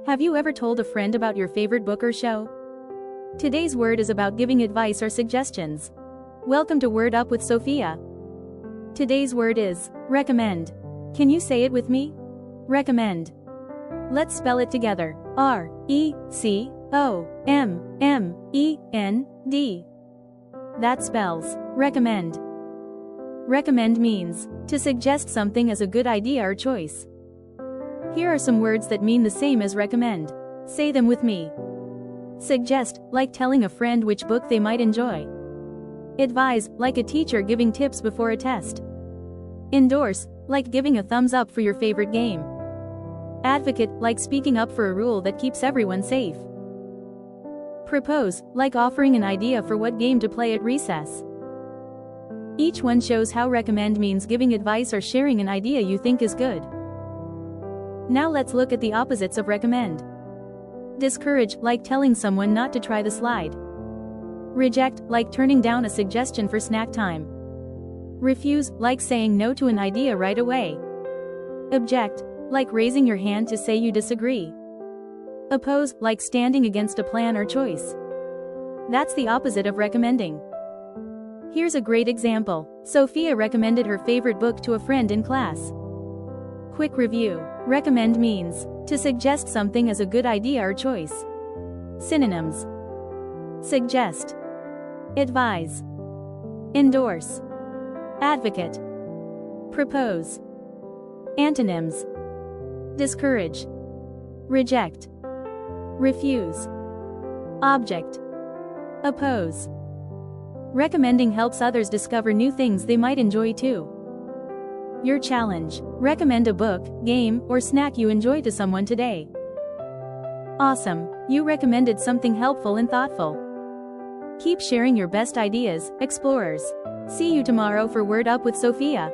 Have you ever told a friend about your favorite book or show? Today's word is about giving advice or suggestions. Welcome to Word Up with Sofia. Today's word is recommend. Can you say it with me? Recommend. Let's spell it together. R-E-C-O-M-M-E-N-D. That spells recommend. Recommend means to suggest something as a good idea or choice. Here are some words that mean the same as recommend. Say them with me. Suggest, like telling a friend which book they might enjoy. Advise, like a teacher giving tips before a test. Endorse, like giving a thumbs up for your favorite game. Advocate, like speaking up for a rule that keeps everyone safe. Propose, like offering an idea for what game to play at recess. Each one shows how recommend means giving advice or sharing an idea you think is good. Now let's look at the opposites of recommend. Discourage, like telling someone not to try the slide. Reject, like turning down a suggestion for snack time. Refuse, like saying no to an idea right away. Object, like raising your hand to say you disagree. Oppose, like standing against a plan or choice. That's the opposite of recommending. Here's a great example. Sofia recommended her favorite book to a friend in class. Quick review. Recommend means to suggest something as a good idea or choice. Synonyms: suggest, advise, endorse, advocate, propose. Antonyms: discourage, reject, refuse, object, oppose. Recommending helps others discover new things they might enjoy too. Your challenge: recommend a book, game, or snack you enjoy to someone today. Awesome! You recommended something helpful and thoughtful. Keep sharing your best ideas, explorers. See you tomorrow for Word Up with Sofia.